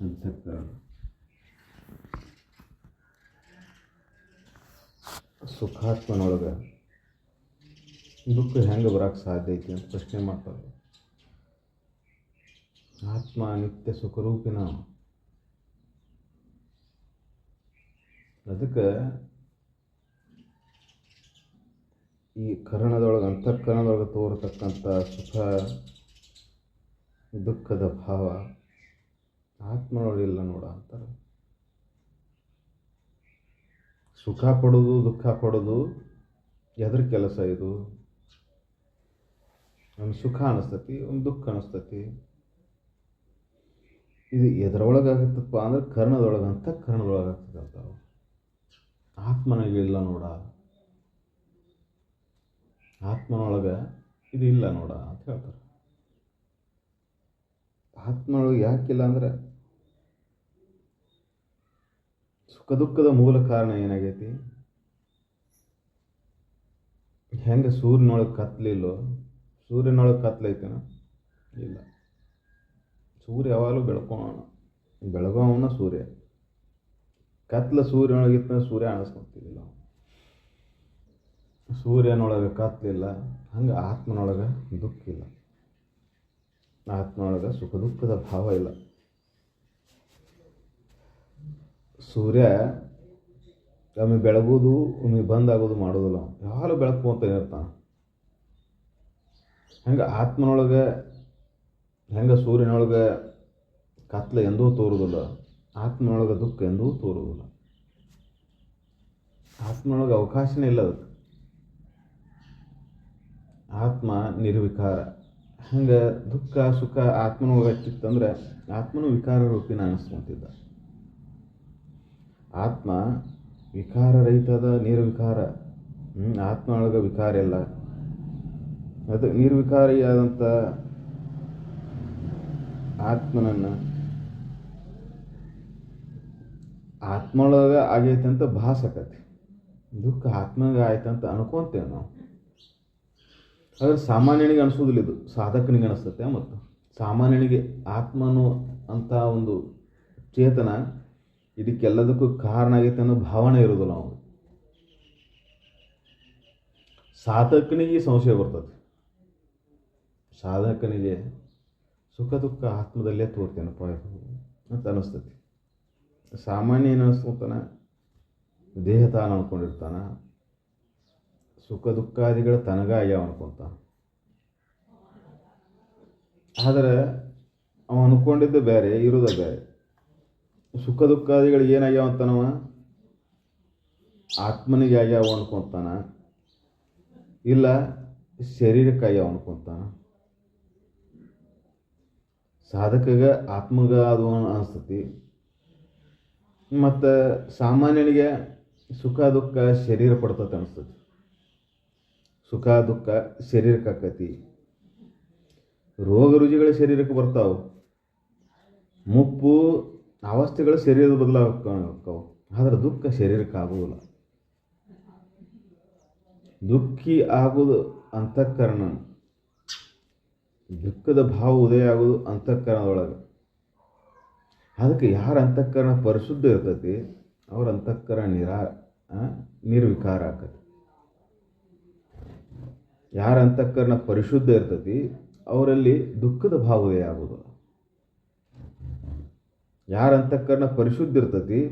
ಅಂತಃಕರಣ ಸುಖಾತ್ಮನೊಳಗೆ ದುಃಖ ಹೆಂಗೆ ಬರೋಕ್ಕೆ ಸಾಧ್ಯ ಐತಿ ಅಂತ ಪ್ರಶ್ನೆ ಮಾಡ್ತಾರೆ. ಆತ್ಮ ನಿತ್ಯ ಸುಖರೂಪಿನ. ಅದಕ್ಕೆ ಈ ಕರಣದೊಳಗೆ ಅಂತಃಕರಣದೊಳಗೆ ತೋರತಕ್ಕಂಥ ಸುಖ ದುಃಖದ ಭಾವ ಆತ್ಮನೊಳಗಿಲ್ಲ ನೋಡ ಅಂತಾರೆ. ಸುಖ ಪಡೋದು ದುಃಖ ಪಡೋದು ಎದ್ರ ಕೆಲಸ ಇದು? ಒಂದು ಸುಖ ಅನಿಸ್ತತಿ, ಒಂದು ದುಃಖ ಅನಿಸ್ತತಿ. ಇದು ಎದರೊಳಗಾಗತ್ತಪ್ಪ ಅಂದ್ರೆ ಕರ್ಣದೊಳಗೆ ಅಂತಃಕರಣದೊಳಗೆ ಆಗ್ತದಂತಾವು. ಆತ್ಮನಿಗಿಲ್ಲ ನೋಡ, ಆತ್ಮನೊಳಗೆ ಇದು ಇಲ್ಲ ನೋಡ ಅಂತ ಹೇಳ್ತಾರೆ. ಆತ್ಮನೊಳಗೆ ಯಾಕಿಲ್ಲ ಅಂದ್ರೆ ಸುಖ ದುಃಖದ ಮೂಲ ಕಾರಣ ಏನಾಗೈತಿ? ಹೆಂಗೆ ಸೂರ್ಯನೊಳಗೆ ಕತ್ಲಿಲ್ಲೋ, ಸೂರ್ಯನೊಳಗೆ ಕತ್ಲೈತೇನ? ಇಲ್ಲ. ಸೂರ್ಯ ಯಾವಾಗಲೂ ಬೆಳಗೋವನ ಸೂರ್ಯ. ಕತ್ಲ ಸೂರ್ಯನೊಳಗಿತ್ತ ಸೂರ್ಯ ಅನಿಸ್ಕೊಂತಿದ್ದಿಲ್ಲ. ಸೂರ್ಯನೊಳಗೆ ಕತ್ಲಿಲ್ಲ, ಹಂಗೆ ಆತ್ಮನೊಳಗೆ ದುಃಖ ಇಲ್ಲ, ಆತ್ಮನೊಳಗೆ ಸುಖ ದುಃಖದ ಭಾವ ಇಲ್ಲ. ಸೂರ್ಯ ಒಮ್ಮೆ ಬೆಳಗೋದು ಒಮ್ಮೆ ಬಂದಾಗೋದು ಮಾಡೋದಿಲ್ಲ, ಯಾವಾಗಲೂ ಬೆಳಕು ಅಂತ ಇರ್ತಾನೆ. ಹೆಂಗೆ ಆತ್ಮನೊಳಗೆ ಹೆಂಗೆ ಸೂರ್ಯನೊಳಗೆ ಕತ್ಲೆ ಎಂದೂ ತೋರುವುದಿಲ್ಲ, ಆತ್ಮನೊಳಗೆ ದುಃಖ ಎಂದೂ ತೋರುವುದಿಲ್ಲ. ಆತ್ಮನೊಳಗೆ ಅವಕಾಶನೇ ಇಲ್ಲ ಅದಕ್ಕೆ. ಆತ್ಮ ನಿರ್ವಿಕಾರ. ಹಂಗೆ ದುಃಖ ಸುಖ ಆತ್ಮನೊಳಗೆ ಹಚ್ಚಿತ್ತಂದ್ರೆ ಆತ್ಮನು ವಿಕಾರ ರೂಪಿನ ಅನಿಸ್ಕೊಂತಿದ್ದ. ಆತ್ಮ ವಿಕಾರ ರಹಿತದ, ನಿರ್ವಿಕಾರ. ಆತ್ಮನೊಳಗೆ ವಿಕಾರ ಇಲ್ಲ. ಅದು ನಿರ್ವಿಕಾರಿಯಾದಂಥ ಆತ್ಮನನ್ನು ಆತ್ಮೊಳಗೆ ಆಗೈತೆ ಅಂತ ಭಾಸಕತಿ. ದುಃಖ ಆತ್ಮನಿಗೆ ಆಯ್ತಂತ ಅನ್ಕೊಂತೇವೆ ನಾವು. ಆದರೆ ಸಾಮಾನ್ಯನಿಗೆ ಅನಿಸೋದಿಲ್ಲ, ಇದು ಸಾಧಕನಿಗೆ ಅನಿಸ್ತತೆ. ಮತ್ತು ಸಾಮಾನ್ಯನಿಗೆ ಆತ್ಮನು ಅಂತ ಒಂದು ಚೇತನ ಇದಕ್ಕೆಲ್ಲದಕ್ಕೂ ಕಾರಣ ಆಗೈತೆ ಅನ್ನೋ ಭಾವನೆ ಇರೋದಿಲ್ಲ ಅವನು. ಸಾಧಕನಿಗೆ ಸಂಶಯ ಬರ್ತದೆ. ಸಾಧಕನಿಗೆ ಸುಖ ದುಃಖ ಆತ್ಮದಲ್ಲೇ ತೋರ್ತೇನಪ್ಪ ಅಂತ ಅನಿಸ್ತತಿ. ಸಾಮಾನ್ಯ ಏನು ಅನಿಸ್ಕೊತಾನೆ? ದೇಹ ತಾನು ಅನ್ಕೊಂಡಿರ್ತಾನೆ, ಸುಖ ದುಃಖಾದಿಗಳು ತನಗ ಆಗ್ಯಾವ ಅನ್ಕೊತಾನ. ಆದರೆ ಅವ ಅನ್ಕೊಂಡಿದ್ದ ಬೇರೆ, ಇರೋದ ಬೇರೆ. ಸುಖ ದುಃಖಾದಿಗಳು ಏನಾಗ್ಯಾವ ಅಂತಾನವ ಆತ್ಮನಿಗೆ ಆಗ್ಯಾವ ಅನ್ಕೊತಾನ, ಇಲ್ಲ ಶರೀರಕ್ಕೆ ಆಗ್ಯಾವ ಅನ್ಕೊತಾನ. ಸಾಧಕಗೆ ಆತ್ಮಗ ಅದು ಅನಿಸ್ತತಿ. ಮತ್ತು ಸಾಮಾನ್ಯನಿಗೆ ಸುಖ ದುಃಖ ಶರೀರ ಪಡ್ತತೆ ಅನಿಸ್ತತಿ. ಸುಖ ದುಃಖ ಶರೀರಕ್ಕೆ ಆಕತಿ. ರೋಗ ರುಜಿಗಳು ಶರೀರಕ್ಕೆ ಬರ್ತಾವೆ. ಮುಪ್ಪು ಅವಸ್ಥೆಗಳು ಶರೀರದ ಬದಲಾಗವು. ಆದರೆ ದುಃಖ ಶರೀರಕ್ಕೆ ಆಗುವುದಿಲ್ಲ. ದುಃಖಿ ಆಗುವುದು ಅಂತಃಕರಣ. ದುಃಖದ ಭಾವ ಉದಯ ಆಗೋದು ಅಂತಃಕರಣದೊಳಗೆ. ಅದಕ್ಕೆ ಯಾರ ಅಂತಃಕರಣ ಪರಿಶುದ್ಧ ಇರ್ತೈತಿ ಅವ್ರ ಅಂತಃಕರಣ ನಿರ್ವಿಕಾರ ಆಕತಿ. ಯಾರ ಅಂತಃಕರಣ ಪರಿಶುದ್ಧ ಇರ್ತೈತಿ ಅವರಲ್ಲಿ ದುಃಖದ ಭಾವ ಉದಯ ಆಗೋದಿಲ್ಲ. ಯಾರ ಅಂತಃಕರಣ ಪರಿಶುದ್ಧ ಇರ್ತೈತಿ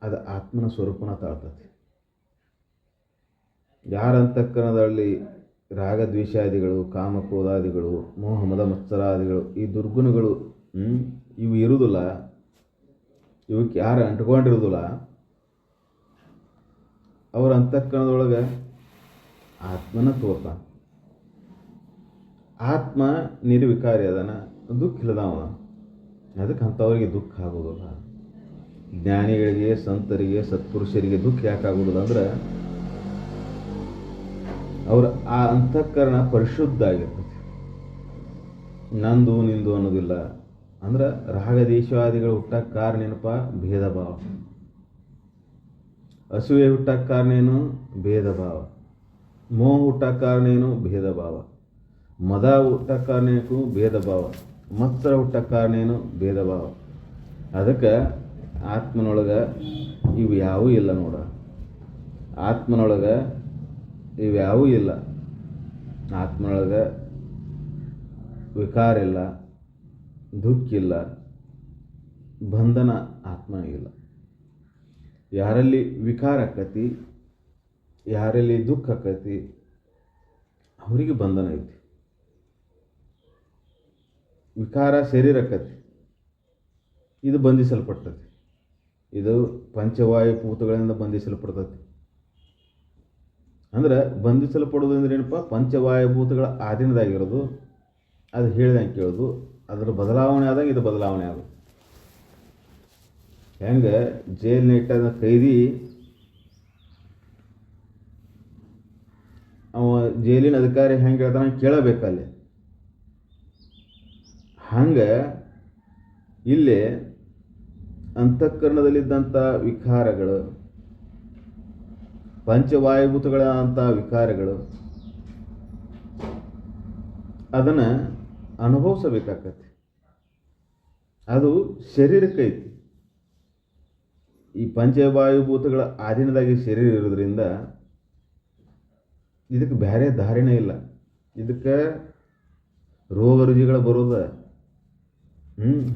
ಅದು ಆತ್ಮನ ಸ್ವರೂಪನ ತಾಳ್ತತಿ. ಯಾರ ಅಂತಃಕರಣದಲ್ಲಿ ರಾಗದ್ವೇಷಾದಿಗಳು, ಕಾಮಕ್ರೋಧಾದಿಗಳು, ಮೋಹ ಮದ ಮತ್ಸರಾದಿಗಳು, ಈ ದುರ್ಗುಣಗಳು ಇವು ಇರುವುದಿಲ್ಲ, ಇವಕ್ಕೆ ಯಾರು ಅಂಟ್ಕೊಂಡಿರೋದಿಲ್ಲ, ಅವರ ಅಂತಃಕರಣದೊಳಗೆ ಆತ್ಮನ ತೋರ್ತಾನೆ. ಆತ್ಮ ನಿರ್ವಿಕಾರಿ ಅದನ, ದುಃಖ ಇಲ್ಲದವನ. ಅದಕ್ಕೆ ಅಂಥವ್ರಿಗೆ ದುಃಖ ಆಗೋದಿಲ್ಲ. ಜ್ಞಾನಿಗಳಿಗೆ, ಸಂತರಿಗೆ, ಸತ್ಪುರುಷರಿಗೆ ದುಃಖ ಯಾಕೆ ಆಗೋದಿಲ್ಲ ಅಂದ್ರೆ ಅವರ ಆ ಅಂತಃಕರಣ ಪರಿಶುದ್ಧ ಆಗಿರ್ತದೆ. ನಂದು ನಿಂದು ಅನ್ನೋದಿಲ್ಲ. ಅಂದ್ರೆ ರಾಗದೇಶಾದಿಗಳು ಹುಟ್ಟಕ್ಕೆ ಕಾರಣ ಏನಪ್ಪ? ಭೇದ ಭಾವ. ಅಸೂಯೆ ಹುಟ್ಟಕ್ಕೆ ಕಾರಣ ಏನು? ಭೇದ ಭಾವ. ಮೋಹ ಹುಟ್ಟಕ್ಕೆ ಕಾರಣ ಏನು? ಭೇದ ಭಾವ. ಮದ ಹುಟ್ಟಕ್ಕೆ ಕಾರಣ ಏನು? ಭೇದ ಭಾವ. ಮತ್ಸರ ಹುಟ್ಟಕ್ಕೆ ಕಾರಣ ಏನು? ಭೇದ ಭಾವ. ಅದಕ್ಕೆ ಆತ್ಮನೊಳಗೆ ಇವು ಯಾವೂ ಇಲ್ಲ ನೋಡ. ಆತ್ಮನೊಳಗೆ ಇವು ಯಾವೂ ಇಲ್ಲ. ಆತ್ಮನೊಳಗೆ ವಿಕಾರ ಇಲ್ಲ, ದುಃಖ ಇಲ್ಲ, ಬಂಧನ ಆತ್ಮನಿಗಿಲ್ಲ. ಯಾರಲ್ಲಿ ವಿಕಾರ ಆಕತಿ, ಯಾರಲ್ಲಿ ದುಃಖ ಆಕತಿ, ಅವರಿಗೆ ಬಂಧನ ಐತಿ. ವಿಕಾರ ಶರೀರ ಆಕತಿ, ಇದು ಬಂಧಿಸಲ್ಪಡ್ತತಿ. ಇದು ಪಂಚವಾಯುಭೂತಗಳಿಂದ ಬಂಧಿಸಲ್ಪಡ್ತತಿ. ಅಂದ್ರೆ ಬಂಧಿಸಲ್ಪಡೋದು ಅಂದ್ರೆ ಏನಪ್ಪ? ಪಂಚವಾಯುಭೂತಗಳ ಆಧೀನದಾಗಿರೋದು, ಅದು ಹೇಳ್ದಂಗೆ ಕೇಳೋದು, ಅದರ ಬದಲಾವಣೆ ಆದಾಗ ಇದು ಬದಲಾವಣೆ ಆಗೋದು. ಹೆಂಗೆ ಜೈಲಿನ ಇಟ್ಟಾದ ಕೈದಿ ಅವ ಜೈಲಿನ ಅಧಿಕಾರಿ ಹೆಂಗೆ ಹೇಳ್ತಾನೆ ಕೇಳಬೇಕಲ್ಲಿ. ಹಂಗೆ ಇಲ್ಲಿ ಅಂತಃಕರಣದಲ್ಲಿದ್ದಂಥ ವಿಕಾರಗಳು, ಪಂಚವಾಯುಭೂತಗಳಂಥ ವಿಕಾರಗಳು, ಅದನ್ನು ಅನುಭವಿಸಬೇಕಾಗತ್ತೆ. ಅದು ಶರೀರಕ್ಕೈತಿ. ಈ ಪಂಚವಾಯುಭೂತಗಳ ಆಧೀನದಾಗಿ ಶರೀರ ಇರೋದ್ರಿಂದ ಇದಕ್ಕೆ ಬೇರೆ ದಾರಿನೇ ಇಲ್ಲ. ಇದಕ್ಕೆ ರೋಗ ರುಜಿಗಳು ಬರೋದ,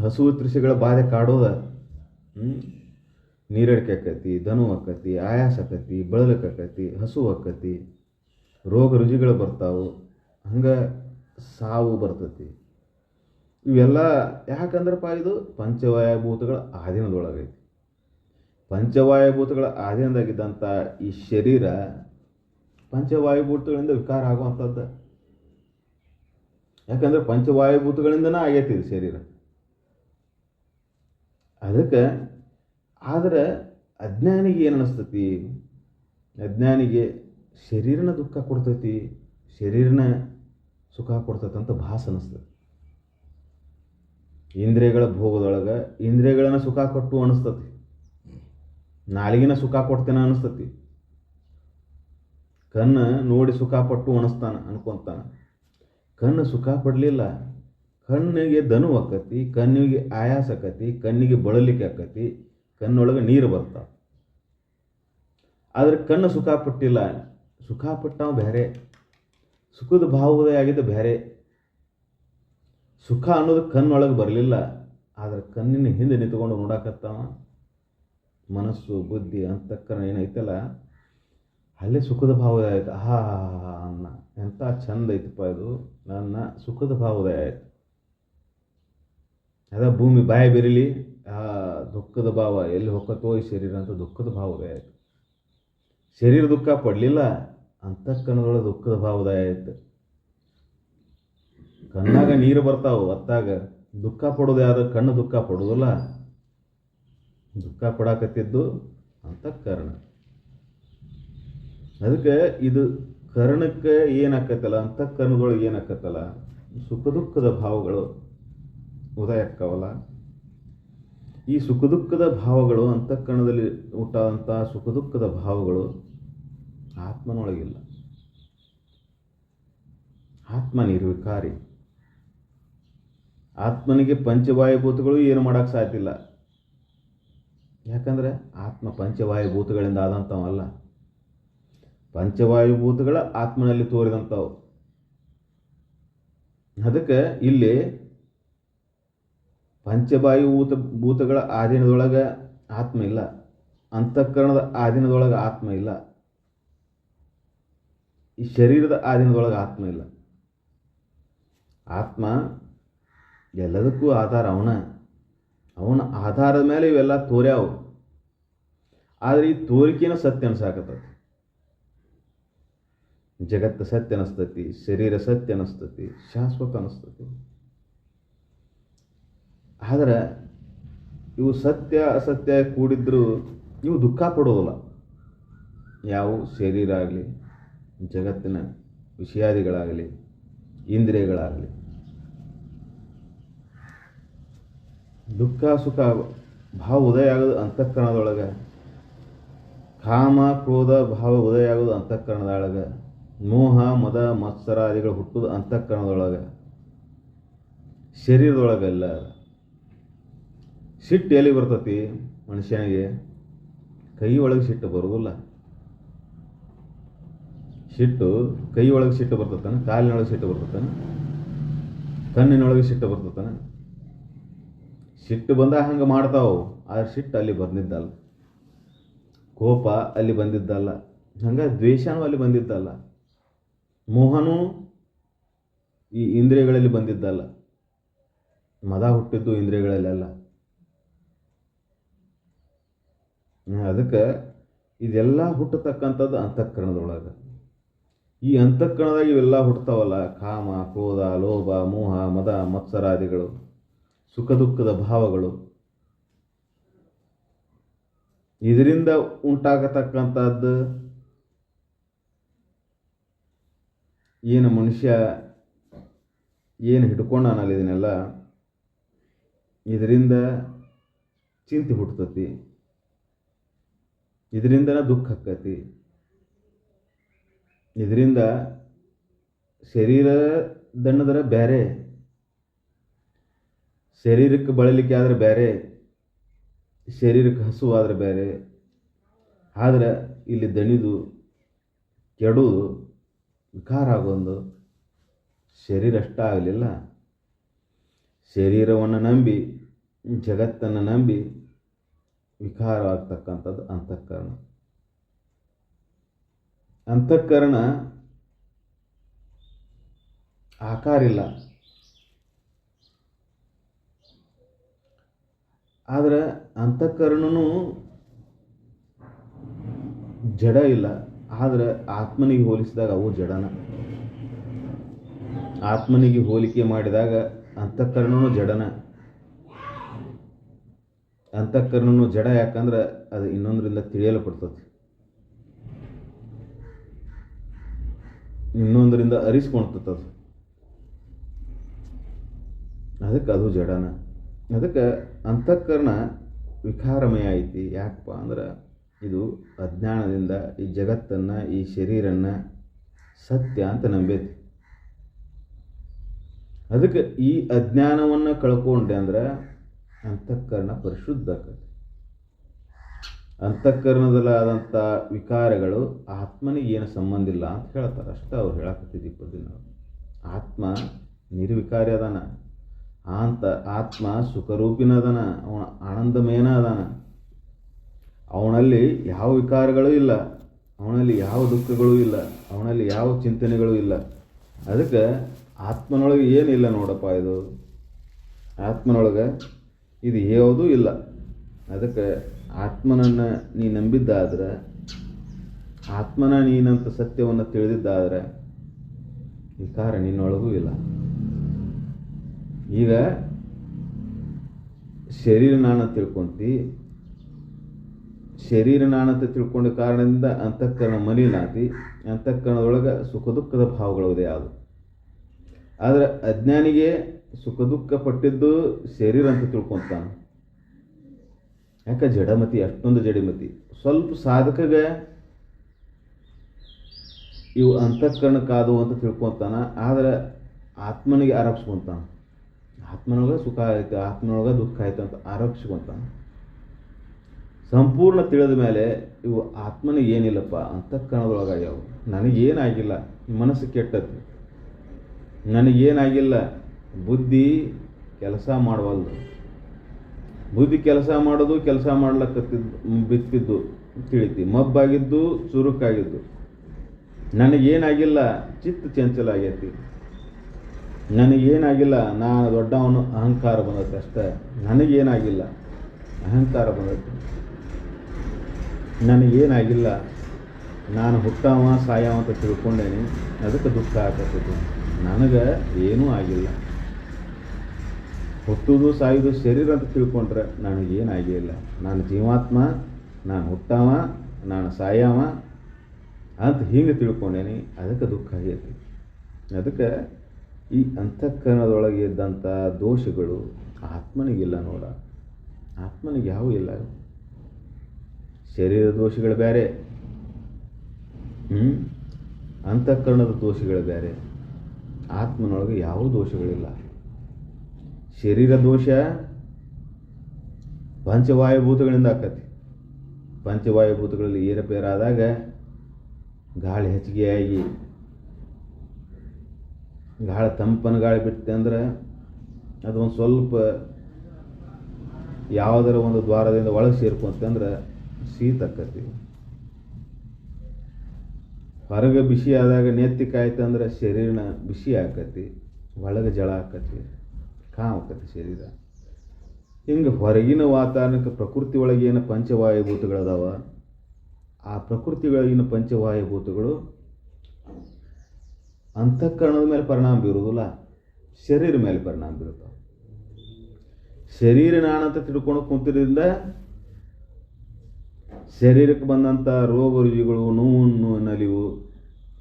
ಹಸುವು ತೃಷಿಗಳ ಬಾಧೆ ಕಾಡೋದ, ನೀರಡಿಕೆ ಆಕತಿ, ದನು ಆಕತಿ, ಆಯಾಸ ಆಕತಿ, ಬಳಲಕ್ಕೆ ಆಕತಿ, ಹಸು ಆಕತಿ, ರೋಗ ರುಜಿಗಳು ಬರ್ತಾವು, ಹಂಗೆ ಸಾವು ಬರ್ತತಿ. ಇವೆಲ್ಲ ಯಾಕಂದ್ರಪ್ಪ ಇದು ಪಂಚವಾಯುಭೂತಗಳ ಆಧೀನದೊಳಗೈತಿ. ಪಂಚವಾಯುಭೂತಗಳ ಆಧೀನದಾಗಿದ್ದಂಥ ಈ ಶರೀರ ಪಂಚವಾಯುಭೂತಗಳಿಂದ ವಿಕಾರ ಆಗುವಂಥದ್ದು. ಯಾಕಂದ್ರೆ ಪಂಚವಾಯುಭೂತಗಳಿಂದನೇ ಆಗೈತಿ ಇದು ಶರೀರ. ಅದಕ್ಕೆ ಆದರೆ ಅಜ್ಞಾನಿಗೆ ಏನು ಅನಿಸ್ತತಿ? ಅಜ್ಞಾನಿಗೆ ಶರೀರನ ದುಃಖ ಕೊಡ್ತೈತಿ, ಶರೀರನ ಸುಖ ಕೊಡ್ತೈತಿ ಅಂತ ಭಾಸ ಅನಿಸ್ತದೆ. ಇಂದ್ರಿಯಗಳ ಭೋಗದೊಳಗೆ ಇಂದ್ರಿಯಗಳನ್ನ ಸುಖ ಕೊಟ್ಟು ಅನಿಸ್ತತಿ, ನಾಲಿಗೆನ ಸುಖ ಕೊಡ್ತೇನೆ ಅನಿಸ್ತತಿ, ಕಣ್ಣು ನೋಡಿ ಸುಖ ಪಟ್ಟು ಅನ್ಕೊಂತಾನೆ. ಕಣ್ಣು ಸುಖ ಪಡಲಿಲ್ಲ, ಕಣ್ಣಿಗೆ ದನು ಆಕತಿ, ಕಣ್ಣಿಗೆ ಆಯಾಸ ಆಕತಿ, ಕಣ್ಣಿಗೆ ಬಳಲಿಕ್ಕೆ ಆಕತಿ, ಕಣ್ಣೊಳಗೆ ನೀರು ಬರ್ತಾವೆ. ಆದರೆ ಕಣ್ಣು ಸುಖ ಪಟ್ಟಿಲ್ಲ. ಸುಖ ಪಟ್ಟವ ಬೇರೆ, ಸುಖದ ಭಾವೋದಯ ಆಗಿದ್ದು ಬೇರೆ. ಸುಖ ಅನ್ನೋದು ಕಣ್ಣೊಳಗೆ ಬರಲಿಲ್ಲ, ಆದರೆ ಕಣ್ಣಿನ ಹಿಂದೆ ನಿಂತ್ಕೊಂಡು ನೋಡಾಕತ್ತಾವ. ಮನಸ್ಸು ಬುದ್ಧಿ ಅಂತಃಕರಣ ಏನೈತಲ್ಲ, ಅಲ್ಲೇ ಸುಖದ ಭಾವೋದಯ ಆಯ್ತು. ಅನ್ನ ಎಂಥ ಚಂದ ಐತಪ್ಪ ಇದು, ನನ್ನ ಸುಖದ ಭಾವೋದಯ ಆಯ್ತು. ಅದ ಭೂಮಿ ಬಾಯಿ ಬೆರಿಲಿ, ದುಃಖದ ಭಾವ ಎಲ್ಲಿ ಹೊಕ್ಕತ್ತೋ ಈ ಶರೀರ ಅಂತ ದುಃಖದ ಭಾವೋದಯ ಆಯಿತು. ಶರೀರ ದುಃಖ ಪಡಲಿಲ್ಲ, ಅಂತಃಕರಣದೊಳಗೆ ದುಃಖದ ಭಾವೋದಯ ಆಯ್ತು. ಕಣ್ಣಾಗ ನೀರು ಬರ್ತಾವೆ, ಹೊತ್ತಾಗ ದುಃಖ ಪಡೋದು ಯಾವ್ದು? ಕಣ್ಣು ದುಃಖ ಪಡೋದಿಲ್ಲ, ದುಃಖ ಪಡಾಕತ್ತಿದ್ದು ಅಂತಃಕರಣ. ಅದಕ್ಕೆ ಇದು ಕರ್ಣಕ್ಕೆ ಏನಾಕತ್ತಲ್ಲ, ಅಂತಃಕರಣದೊಳಗೆ ಏನಾಕತ್ತಲ್ಲ, ಸುಖ ದುಃಖದ ಭಾವಗಳು ಉದಯ ಆಕ್ಕವಲ್ಲ. ಈ ಸುಖ ದುಃಖದ ಭಾವಗಳು ಅಂತಃಕರಣದಲ್ಲಿ ಹುಟ್ಟಾದಂಥ ಸುಖ ದುಃಖದ ಭಾವಗಳು ಆತ್ಮನೊಳಗಿಲ್ಲ. ಆತ್ಮ ನಿರ್ವಿಕಾರಿ. ಆತ್ಮನಿಗೆ ಪಂಚವಾಯುಭೂತಗಳು ಏನು ಮಾಡೋಕ್ಕೆ ಸಾಧ್ಯ ಇಲ್ಲ. ಯಾಕಂದರೆ ಆತ್ಮ ಪಂಚವಾಯುಭೂತಗಳಿಂದ ಆದಂಥವಲ್ಲ, ಪಂಚವಾಯುಭೂತಗಳ ಆತ್ಮನಲ್ಲಿ ತೋರಿದಂಥವು. ಅದಕ್ಕೆ ಇಲ್ಲಿ ಭೂತಗಳ ಆಧೀನದೊಳಗೆ ಆತ್ಮ ಇಲ್ಲ, ಅಂತಃಕರಣದ ಆಧೀನದೊಳಗೆ ಆತ್ಮ ಇಲ್ಲ, ಈ ಶರೀರದ ಆಧೀನದೊಳಗೆ ಆತ್ಮ ಇಲ್ಲ. ಆತ್ಮ ಎಲ್ಲದಕ್ಕೂ ಆಧಾರ ಅವನ ಆಧಾರದ ಮೇಲೆ ಇವೆಲ್ಲ ತೋರ್ಯಾವು. ಆದರೆ ಈ ತೋರಿಕೆನ ಸತ್ಯ ಅನ್ಸಾಕತ್ತೈತಿ. ಜಗತ್ತು ಸತ್ಯ ಅನಿಸ್ತತಿ, ಶರೀರ ಸತ್ಯ ಅನಿಸ್ತತಿ, ಶಾಶ್ವತ ಅನಿಸ್ತತಿ. ಆದರೆ ಇವು ಸತ್ಯ ಅಸತ್ಯ ಕೂಡಿದ್ರು ಇವು ದುಃಖ ಪಡೋದಿಲ್ಲ. ಯಾವ ಶರೀರ ಆಗಲಿ, ಜಗತ್ತಿನ ವಿಷಯಾದಿಗಳಾಗಲಿ, ಇಂದ್ರಿಯಗಳಾಗಲಿ, ದುಃಖ ಸುಖ ಭಾವ ಉದಯ ಆಗೋದು ಅಂತಃಕರಣದೊಳಗೆ, ಕಾಮ ಕ್ರೋಧ ಭಾವ ಉದಯ ಆಗೋದು ಅಂತಃಕರಣದೊಳಗೆ, ಮೋಹ ಮದ ಮತ್ಸರಾದಿಗಳು ಹುಟ್ಟೋದು ಅಂತಃಕರಣದೊಳಗೆ, ಶರೀರದೊಳಗೆಲ್ಲ. ಸಿಟ್ಟು ಎಲ್ಲಿ ಬರ್ತತಿ ಮನುಷ್ಯನಿಗೆ? ಕೈ ಒಳಗೆ ಸಿಟ್ಟು ಬರೋದಿಲ್ಲ. ಸಿಟ್ಟು ಕೈ ಒಳಗೆ ಸಿಟ್ಟು ಬರ್ತತಾನೆ, ಕಾಲಿನೊಳಗೆ ಸಿಟ್ಟು ಬರ್ತತಾನೆ, ಕಣ್ಣಿನೊಳಗೆ ಸಿಟ್ಟು ಬರ್ತತಾನೆ. ಸಿಟ್ಟು ಬಂದಾಗ ಹಂಗೆ ಮಾಡ್ತಾವು, ಆದರೆ ಸಿಟ್ಟು ಅಲ್ಲಿ ಬಂದಿದ್ದಲ್ಲ, ಕೋಪ ಅಲ್ಲಿ ಬಂದಿದ್ದಲ್ಲ, ಹಂಗೆ ದ್ವೇಷನೂ ಅಲ್ಲಿ ಬಂದಿದ್ದಲ್ಲ, ಮೋಹನೂ ಈ ಇಂದ್ರಿಯಗಳಲ್ಲಿ ಬಂದಿದ್ದಲ್ಲ. ಮದ ಹುಟ್ಟಿದ್ದು ಇಂದ್ರಿಯಗಳಲ್ಲೆಲ್ಲ. ಅದಕ್ಕೆ ಇದೆಲ್ಲ ಹುಟ್ಟತಕ್ಕಂಥದ್ದು ಅಂತಃಕರಣದೊಳಗೆ. ಈ ಅಂತಃಕರಣದಾಗ ಇವೆಲ್ಲ ಹುಟ್ಟತಾವಲ್ಲ, ಕಾಮ, ಕ್ರೋಧ, ಲೋಭ, ಮೋಹ, ಮದ, ಮತ್ಸರಾದಿಗಳು, ಸುಖ ದುಃಖದ ಭಾವಗಳು. ಇದರಿಂದ ಉಂಟಾಗತಕ್ಕಂಥದ್ದು ಏನು ಮನುಷ್ಯ ಏನು ಹಿಡ್ಕೊಂಡಾನಲ್ಲ ಇದನ್ನೆಲ್ಲ, ಇದರಿಂದ ಚಿಂತೆ ಹುಟ್ಟತತಿ, ಇದರಿಂದನೇ ದುಃಖ ಆಕ್ಕತಿ. ಇದರಿಂದ ಶರೀರ ದಣ್ಣದ್ರೆ ಬೇರೆ, ಶರೀರಕ್ಕೆ ಬಳಲಿಕ್ಕೆ ಆದರೆ ಬೇರೆ, ಶರೀರಕ್ಕೆ ಹಸುವಾದರೆ ಬೇರೆ. ಆದರೆ ಇಲ್ಲಿ ದಣಿದು ಕೆಡುವುದು ವಿಕಾರ ಆಗೋದು ಶರೀರ ಅಷ್ಟ ಆಗಲಿಲ್ಲ. ಶರೀರವನ್ನು ನಂಬಿ, ಜಗತ್ತನ್ನು ನಂಬಿ ವಿಕಾರವಾಗ್ತಕ್ಕಂಥದ್ದು ಅಂತಃಕರಣ. ಅಂತಃಕರಣ ಆಕಾರ ಇಲ್ಲ, ಆದರೆ ಅಂತಃಕರಣನೂ ಜಡ ಇಲ್ಲ. ಆದರೆ ಆತ್ಮನಿಗೆ ಹೋಲಿಸಿದಾಗ ಅವು ಜಡನ. ಆತ್ಮನಿಗೆ ಹೋಲಿಕೆ ಮಾಡಿದಾಗ ಅಂತಃಕರಣನೂ ಜಡನ. ಅಂತಃಕರಣನೂ ಜಡ, ಯಾಕಂದ್ರೆ ಅದು ಇನ್ನೊಂದರಿಂದ ತಿಳಿಯಲ್ಪಡ್ತದೆ, ಇನ್ನೊಂದರಿಂದ ಅರಿಸ್ಕೊಳ್ತದ. ಅದಕ್ಕೆ ಅದು ಜಡನ. ಅದಕ್ಕೆ ಅಂತಃಕರಣ ವಿಕಾರಮಯ ಐತಿ. ಯಾಕಪ್ಪ ಅಂದ್ರೆ ಇದು ಅಜ್ಞಾನದಿಂದ ಈ ಜಗತ್ತನ್ನು, ಈ ಶರೀರನ್ನ ಸತ್ಯ ಅಂತ ನಂಬೈತಿ. ಅದಕ್ಕೆ ಈ ಅಜ್ಞಾನವನ್ನು ಕಳ್ಕೊಂಡೆ ಅಂದ್ರೆ ಅಂತಃಕರಣ ಪರಿಶುದ್ಧ ಆಕತಿ. ಅಂತಃಕರಣದಲ್ಲಾದಂಥ ವಿಕಾರಗಳು ಆತ್ಮನಿಗೆ ಏನು ಸಂಬಂಧ ಇಲ್ಲ ಅಂತ ಹೇಳ್ತಾರೆ. ಅಷ್ಟೇ ಅವ್ರು ಹೇಳಕತ್ತಿದ್ದು ಇಪ್ಪತ್ತಿನ. ಆತ್ಮ ನಿರ್ವಿಕಾರಿ ಅದಾನ, ಆತ್ಮ ಸುಖರೂಪಿನ ಅದಾನ, ಅವನ ಆನಂದಮಯನ ಅದಾನ. ಅವನಲ್ಲಿ ಯಾವ ವಿಕಾರಗಳು ಇಲ್ಲ, ಅವನಲ್ಲಿ ಯಾವ ದುಃಖಗಳು ಇಲ್ಲ, ಅವನಲ್ಲಿ ಯಾವ ಚಿಂತನೆಗಳು ಇಲ್ಲ. ಅದಕ್ಕೆ ಆತ್ಮನೊಳಗೆ ಏನಿಲ್ಲ ನೋಡಪ್ಪ, ಇದು ಆತ್ಮನೊಳಗೆ ಇದು ಯಾವುದೂ ಇಲ್ಲ. ಅದಕ್ಕೆ ಆತ್ಮನನ್ನು ನೀ ನಂಬಿದ್ದಾದ್ರೆ, ಆತ್ಮನ ನೀನಂತ ಸತ್ಯವನ್ನು ತಿಳಿದಿದ್ದಾದ್ರೆ ವಿಕಾರ ನಿನ್ನೊಳಗೂ ಇಲ್ಲ. ಈಗ ಶರೀರ ನಾನಂತ ತಿಳ್ಕೊಂತಿ, ಶರೀರ ನಾನಂತ ತಿಳ್ಕೊಂಡ ಕಾರಣದಿಂದ ಅಂತಃಕರಣ ಮಲಿನಾತಿ. ಅಂತಃಕರಣದೊಳಗೆ ಸುಖ ದುಃಖದ ಭಾವಗಳು ಇದೆ ಅದು. ಆದರೆ ಅಜ್ಞಾನಿಗೆ ಸುಖ ದುಃಖ ಪಟ್ಟಿದ್ದು ಶರೀರ ಅಂತ ತಿಳ್ಕೊತಾನೆ. ಯಾಕೆ? ಜಡಮತಿ, ಅಷ್ಟೊಂದು ಜಡಿಮತಿ. ಸ್ವಲ್ಪ ಸಾಧಕಗೆ ಇವು ಅಂತಃಕರಣಕ್ಕಾದು ಅಂತ ತಿಳ್ಕೊತಾನ. ಆದರೆ ಆತ್ಮನಿಗೆ ಆರೋಪಿಸ್ಕೊತಾನ. ಆತ್ಮನೊಳಗೆ ಸುಖ ಆಯ್ತು, ಆತ್ಮನೊಳಗೆ ದುಃಖ ಆಯ್ತು ಅಂತ ಆರೋಪಿಸ್ಕೊತಾನ. ಸಂಪೂರ್ಣ ತಿಳಿದ ಮೇಲೆ ಇವು ಆತ್ಮನಿಗೆ ಏನಿಲ್ಲಪ್ಪ, ಅಂತಃಕರಣದೊಳಗಾಗ್ಯಾವು. ನನಗೇನಾಗಿಲ್ಲ, ಮನಸ್ಸು ಕೆಟ್ಟದ್ದು, ನನಗೇನಾಗಿಲ್ಲ, ಬುದ್ಧಿ ಕೆಲಸ ಮಾಡವಲ್ದು. ಬುದ್ಧಿ ಕೆಲಸ ಮಾಡೋದು, ಕೆಲಸ ಮಾಡ್ಲಕ್ಕತ್ತಿದ್ದು ಬಿತ್ತಿದ್ದು ತಿಳಿತಿ, ಮಬ್ಬಾಗಿದ್ದು ಚುರುಕಾಗಿದ್ದು. ನನಗೇನಾಗಿಲ್ಲ, ಚಿತ್ತ ಚಂಚಲ ಆಗೈತಿ. ನನಗೇನಾಗಿಲ್ಲ, ನಾನು ದೊಡ್ಡವನು, ಅಹಂಕಾರ ಬಂದೈತೆ ಅಷ್ಟೇ. ನನಗೇನಾಗಿಲ್ಲ, ಅಹಂಕಾರ ಬಂದೈತಿ. ನನಗೇನಾಗಿಲ್ಲ, ನಾನು ಹುಟ್ಟವ ಸಾಯವ ಅಂತ ತಿಳ್ಕೊಂಡೇನಿ, ಅದಕ್ಕೆ ದುಃಖ ಆಗತ್ತೈತಿ. ನನಗೆ ಏನೂ ಆಗಿಲ್ಲ. ಹುಟ್ಟುವುದು ಸಾಯುವುದು ಶರೀರ ಅಂತ ತಿಳ್ಕೊಂಡ್ರೆ ನನಗೇನಾಗಿಲ್ಲ. ನಾನು ಜೀವಾತ್ಮ, ನಾನು ಹುಟ್ಟವ, ನಾನು ಸಾಯವ ಅಂತ ಹಿಂಗೆ ತಿಳ್ಕೊಂಡೇನಿ, ಅದಕ್ಕೆ ದುಃಖ ಆಗೈತಿ. ಅದಕ್ಕೆ ಈ ಅಂತಃಕರಣದೊಳಗೆ ಇದ್ದಂಥ ದೋಷಗಳು ಆತ್ಮನಿಗಿಲ್ಲ ನೋಡ. ಆತ್ಮನಿಗೆ ಯಾವ ಇಲ್ಲ. ಶರೀರ ದೋಷಗಳು ಬೇರೆ, ಅಂತಃಕರಣದ ದೋಷಗಳು ಬೇರೆ. ಆತ್ಮನೊಳಗೆ ಯಾವ ದೋಷಗಳಿಲ್ಲ. ಶರೀರ ದೋಷ ಪಂಚವಾಯುಭೂತಗಳಿಂದ ಆಕತಿ. ಪಂಚವಾಯುಭೂತಗಳಲ್ಲಿ ಏರಪೇರಾದಾಗ ಗಾಳಿ ಹೆಚ್ಚಿಗೆಯಾಗಿ ಗಾಳಿ ತಂಪನ ಗಾಳಿ ಬಿಟ್ಟೆ ಅಂದ್ರೆ ಅದು ಒಂದು ಸ್ವಲ್ಪ ಯಾವುದರ ಒಂದು ದ್ವಾರದಿಂದ ಒಳಗೆ ಸೇರ್ಕೊಂತಂದ್ರೆ ಶೀತ ಆಕತಿ. ಹೊರಗೆ ಬಿಸಿ ಆದಾಗ ನೆತ್ತಿಕಾಯ್ತು ಅಂದ್ರೆ ಶರೀರನ ಬಿಸಿ ಆಕತಿ, ಒಳಗೆ ಜಳ ಆಕತಿ, ಆಕತಿ ಶರೀರ. ಹಿಂಗೆ ಹೊರಗಿನ ವಾತಾವರಣಕ್ಕೆ ಪ್ರಕೃತಿ ಒಳಗೇನು ಪಂಚವಾಯುಭೂತಗಳದಾವ, ಆ ಪ್ರಕೃತಿಯೊಳಗಿನ ಪಂಚವಾಯುಭೂತಗಳು ಅಂತಃಕರಣದ ಮೇಲೆ ಪರಿಣಾಮ ಬೀರುವುದಿಲ್ಲ, ಶರೀರ ಮೇಲೆ ಪರಿಣಾಮ ಬೀರುತ್ತಾವೆ. ಶರೀರ ನಾನಂತ ತಿಳ್ಕೊಂಡು ಕುಂತಿರೋದ್ರಿಂದ ಶರೀರಕ್ಕೆ ಬಂದಂಥ ರೋಗ ರುಜಿಗಳು, ನೋವು ನಲಿವು,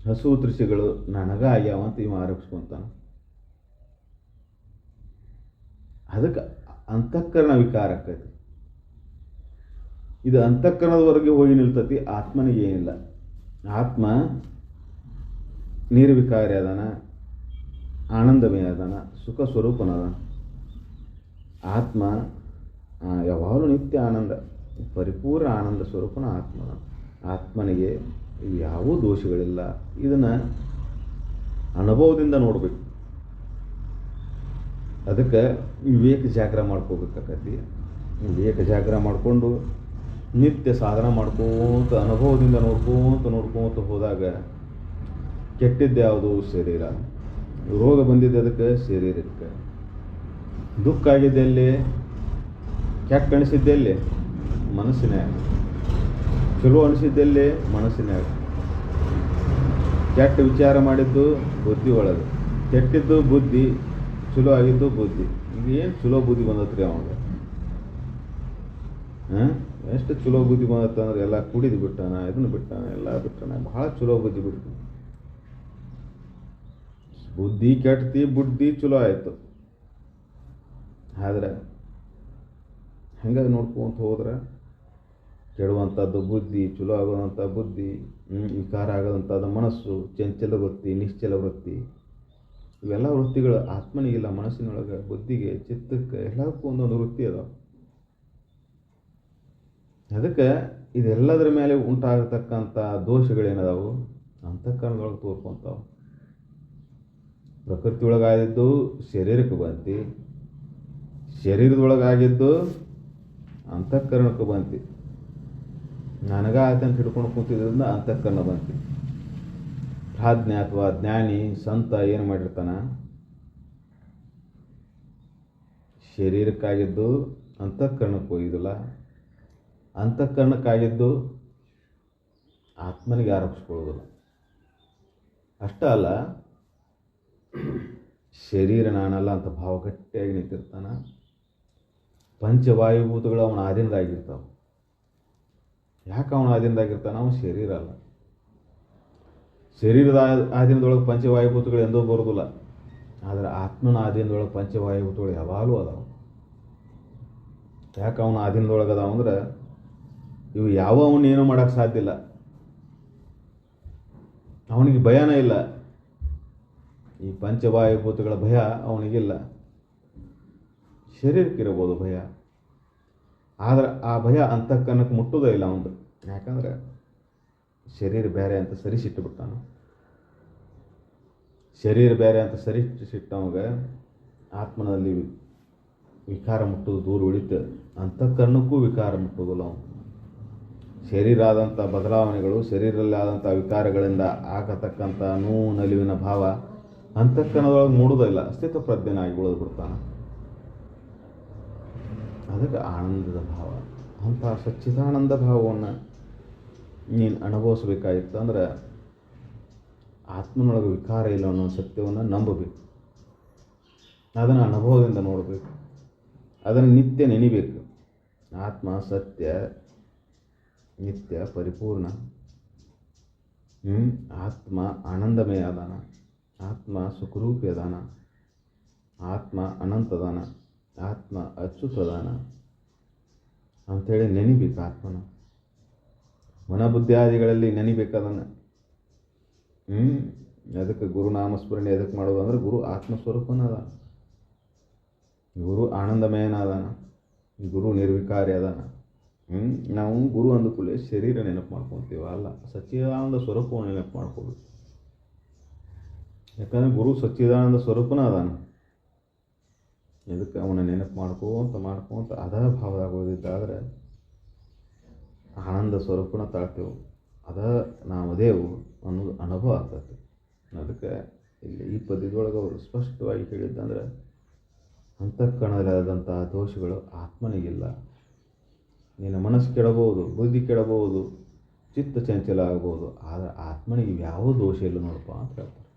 ಹಸು ತೃಷಿಗಳು ನನಗಾಗ್ಯಾವ ಅಂತ ಇವ ಆರೋಪಿಸ್ಕೊಂತಾನೆ. ಅದಕ್ಕೆ ಅಂತಃಕರಣ ವಿಕಾರ ಆಕೈತಿ. ಇದು ಅಂತಃಕರಣದವರೆಗೆ ಹೋಗಿ ನಿಲ್ತತಿ, ಆತ್ಮನಿಗೆ ಏನಿಲ್ಲ. ಆತ್ಮ ನಿರ್ವಿಕಾರಿ ಅದಾನ, ಆನಂದಮಯ ಅದಾನ, ಸುಖ ಸ್ವರೂಪನದ. ಆತ್ಮ ಯಾವಾಗಲೂ ನಿತ್ಯ ಆನಂದ, ಪರಿಪೂರ್ಣ ಆನಂದ ಸ್ವರೂಪನ ಆತ್ಮ. ಆತ್ಮನಿಗೆ ಯಾವುೂ ದೋಷಗಳಿಲ್ಲ. ಇದನ್ನು ಅನುಭವದಿಂದ ನೋಡಬೇಕು. ಅದಕ್ಕೆ ವಿವೇಕ ಜಾಗ್ರ ಮಾಡ್ಕೋಬೇಕಾಕತಿ. ವಿವೇಕ ಜಾಗ್ರ ಮಾಡಿಕೊಂಡು ನಿತ್ಯ ಸಾಧನ ಮಾಡ್ಕೋತ ಅನುಭವದಿಂದ ನೋಡ್ಕೋತ ಹೋದಾಗ ಕೆಟ್ಟಿದ್ದು ಯಾವುದು ಶರೀರ, ರೋಗ ಬಂದಿದ್ದೆ ಅದಕ್ಕೆ ಶರೀರಕ್ಕೆ, ದುಃಖ ಆಗಿದ್ದೆಲ್ಲಿ, ಕೆಟ್ಟ ಅನಿಸಿದ್ದೆಲ್ಲಿ ಮನಸ್ಸಿನಾಗ, ಚಲೋ ಅನಿಸಿದ್ದೆಲ್ಲಿ ಮನಸ್ಸಿನಾಗ. ಕೆಟ್ಟ ವಿಚಾರ ಮಾಡಿದ್ದು ಬುದ್ಧಿ ಒಳಗೆ, ಕೆಟ್ಟಿದ್ದು ಬುದ್ಧಿ, ಚಲೋ ಆಗಿದ್ದು ಬುದ್ಧಿ. ಈಗ ಏನು ಚಲೋ ಬುದ್ಧಿ ಬಂದತ್ರಿ ಅವಾಗ? ಎಷ್ಟು ಚಲೋ ಬುದ್ಧಿ ಬಂದತ್ತಂದ್ರೆ ಎಲ್ಲ ಕುಡಿದು ಬಿಟ್ಟಾನ, ಇದನ್ನು ಬಿಟ್ಟಾನ, ಎಲ್ಲ ಬಿಟ್ಟಾನ, ಭಾಳ ಚಲೋ ಬುದ್ಧಿ ಬಿಡ್ತಾನೆ. ಬುದ್ಧಿ ಕೆಟ್ಟಿ, ಬುದ್ಧಿ ಚಲೋ ಆಯಿತು. ಆದ್ರೆ ಹಂಗೆ ನೋಡ್ಕೊಂತ ಹೋದ್ರೆ ಕೆಡುವಂಥದ್ದು ಬುದ್ಧಿ, ಚಲೋ ಆಗೋದಂಥ ಬುದ್ಧಿ, ವಿಕಾರ ಆಗೋದಂಥದ್ದು ಮನಸ್ಸು, ಚಂಚಲ ವೃತ್ತಿ, ನಿಶ್ಚಲ ವೃತ್ತಿ, ಇವೆಲ್ಲ ವೃತ್ತಿಗಳು ಆತ್ಮನಿಗಿಲ್ಲ. ಮನಸ್ಸಿನೊಳಗೆ, ಬುದ್ಧಿಗೆ, ಚಿತ್ತಕ್ಕೆ, ಎಲ್ಲದಕ್ಕೂ ಒಂದೊಂದು ವೃತ್ತಿ ಅದಾವೆ. ಅದಕ್ಕೆ ಇದೆಲ್ಲದರ ಮೇಲೆ ಉಂಟಾಗತಕ್ಕಂಥ ದೋಷಗಳೇನದಾವು ಅಂತಃಕರಣದೊಳಗೆ ತೋರ್ಕೊಂತಾವೆ. ಪ್ರಕೃತಿ ಒಳಗಾಗಿದ್ದು ಶರೀರಕ್ಕೆ ಬಂತು, ಶರೀರದೊಳಗಾಗಿದ್ದು ಅಂತಃಕರಣಕ್ಕೆ ಬಂತು. ನನಗಾಯ್ತು ಅಂತ ಹಿಡ್ಕೊಂಡು ಕೂತಿದ್ರಿಂದ ಅಂತಃಕರಣ ಬಂತು. ಪ್ರಾಜ್ಞ ಅಥವಾ ಜ್ಞಾನಿ ಸಂತ ಏನು ಮಾಡಿರ್ತಾನ, ಶರೀರಕ್ಕಾಗಿದ್ದು ಅಂತಃಕರಣಕ್ಕೆ ಹೋಗಿದ್ದಿಲ್ಲ, ಅಂತಃಕರಣಕ್ಕಾಗಿದ್ದು ಆತ್ಮನಿಗೆ ಆರೋಪಿಸ್ಕೊಳ್ಳೋದಿಲ್ಲ. ಅಷ್ಟೇ ಅಲ್ಲ, ಶರೀರ ನಾನಲ್ಲ ಅಂತ ಭಾವ ಗಟ್ಟಿಯಾಗಿ ನಿಂತಿರ್ತಾನೆ. ಪಂಚವಾಯುಭೂತಗಳು ಅವನ ಆಧೀನದಾಗಿರ್ತಾವೆ. ಯಾಕೆ ಅವನ ಆಧೀನದಾಗಿರ್ತಾನೆ? ಅವನ ಶರೀರ ಅಲ್ಲ. ಶರೀರದ ಆಧೀನದೊಳಗೆ ಪಂಚವಾಯುಭೂತಗಳು ಎಂದೂ ಬರೋದಿಲ್ಲ. ಆದರೆ ಆತ್ಮನ ಆಧೀನದೊಳಗೆ ಪಂಚವಾಯುಭೂತಗಳು ಯಾವಾಗಲೂ ಅದಾವೆ. ಯಾಕೆ ಅವನ ಆಧೀನದೊಳಗೆ ಅದಾವ ಅಂದ್ರೆ ಇವು ಯಾವ ಅವನೇನು ಮಾಡೋಕ್ಕೆ ಸಾಧ್ಯ ಇಲ್ಲ. ಅವನಿಗೆ ಭಯನೇ ಇಲ್ಲ. ಈ ಪಂಚವಾಯುಭೂತಗಳ ಭಯ ಅವನಿಗಿಲ್ಲ. ಶರೀರಕ್ಕಿರಬಹುದು ಭಯ, ಆದರೆ ಆ ಭಯ ಅಂತಃಕರಣಕ್ಕೆ ಮುಟ್ಟೋದೇ ಇಲ್ಲ ಅವನು. ಯಾಕಂದರೆ ಶರೀರ ಬೇರೆ ಅಂತ ಸರಿಸಿಟ್ಟುಬಿಟ್ಟಾನು. ಶರೀರ ಬೇರೆ ಅಂತ ಸರಿಸಿಟ್ಟವಾಗ ಆತ್ಮನಲ್ಲಿ ವಿಕಾರ ಮುಟ್ಟೋದು ದೂರ ಉಳಿತು. ಅಂತಃಕರಣಕ್ಕೂ ವಿಕಾರ ಮುಟ್ಟೋದಿಲ್ಲ ಅವನು. ಶರೀರ ಆದಂಥ ಬದಲಾವಣೆಗಳು, ಶರೀರದಲ್ಲಿ ಆದಂಥ ವಿಕಾರಗಳಿಂದ ಆಗತಕ್ಕಂಥ ನೋವು ನಲಿವಿನ ಭಾವ ಅಂತಃಕರಣದೊಳಗೆ ಮೂಡೋದಿಲ್ಲ. ಅಸ್ತಿತ್ವ ಪ್ರಜ್ಞೆನಾಗಿ ಉಳಿದು ಬಿಡ್ತಾನೆ. ಅದಕ್ಕೆ ಆನಂದದ ಭಾವ, ಅಂಥ ಸಚ್ಚಿದಾನಂದ ಭಾವವನ್ನು ನೀನು ಅನುಭವಿಸ್ಬೇಕಾಗಿತ್ತು ಅಂದ್ರೆ ಆತ್ಮನೊಳಗೆ ವಿಕಾರ ಇಲ್ಲ ಅನ್ನೋ ಸತ್ಯವನ್ನು ನಂಬಬೇಕು. ಅದನ್ನು ಅನುಭವದಿಂದ ನೋಡಬೇಕು. ಅದನ್ನು ನಿತ್ಯ ನೆನಿಬೇಕು. ಆತ್ಮ ಸತ್ಯ, ನಿತ್ಯ, ಪರಿಪೂರ್ಣ. ಆತ್ಮ ಆನಂದಮಯ ಅದಾನ, ಆತ್ಮ ಸುಖರೂಪಿ ಅದಾನ, ಆತ್ಮ ಅನಂತದಾನ, ಆತ್ಮ ಅಚ್ಯುತದಾನ ಅಂಥೇಳಿ ನೆನಿಬೇಕು. ಆತ್ಮನ ಮನಬುದ್ಧಿಯಾದಿಗಳಲ್ಲಿ ನೆನಿಬೇಕದನ್ನು. ಅದಕ್ಕೆ ಗುರುನಾಮಸ್ಮರಣೆ ಎದಕ್ಕೆ ಮಾಡೋದು ಅಂದ್ರೆ ಗುರು ಆತ್ಮಸ್ವರೂಪನ ಅದಾನ, ಗುರು ಆನಂದಮಯನ ಅದಾನ, ಗುರು ನಿರ್ವಿಕಾರಿ ಅದಾನ. ನಾವು ಗುರು ಅಂದ ಕೂಡಲೇ ಶರೀರ ನೆನಪು ಮಾಡ್ಕೊತೀವ, ಅಲ್ಲ, ಸಚ್ಚಿದಾನಂದ ಸ್ವರೂಪವನ್ನು ನೆನಪು ಮಾಡ್ಕೋಬೇಕು. ಯಾಕಂದರೆ ಗುರು ಸಚ್ಚಿದಾನಂದ ಸ್ವರೂಪನ ಅದಾನ. ಇದಕ್ಕೆ ಅವನ ನೆನಪು ಮಾಡ್ಕೋತ ಅದ ಭಾವದಾಗ ಉಳಿದಿದ್ದಾದ್ರೆ ಆನಂದ ಸ್ವರೂಪನ ತಾಳ್ತೇವೆ, ಅದ ನಾವು ಅದೇವು ಅನ್ನೋದು ಅನುಭವ ಆಗ್ತದೆ. ಅದಕ್ಕೆ ಇಲ್ಲಿ ಈ ಪದ್ಯದೊಳಗೆ ಅವರು ಸ್ಪಷ್ಟವಾಗಿ ಹೇಳಿದ್ದಂದ್ರೆ, ಅಂತಃಕರಣದಲ್ಲಾದಂಥ ದೋಷಗಳು ಆತ್ಮನಿಗಿಲ್ಲ. ನಿನ್ನ ಮನಸ್ಸು ಕೆಡಬಹುದು, ಬುದ್ಧಿ ಕೆಡಬಹುದು, ಚಿತ್ತ ಚಂಚಲ ಆಗ್ಬೋದು, ಆದರೆ ಆತ್ಮನಿಗೆ ಯಾವ ದೋಷ ಇಲ್ಲ ನೋಡಪ್ಪ ಅಂತ ಹೇಳ್ತಾರೆ.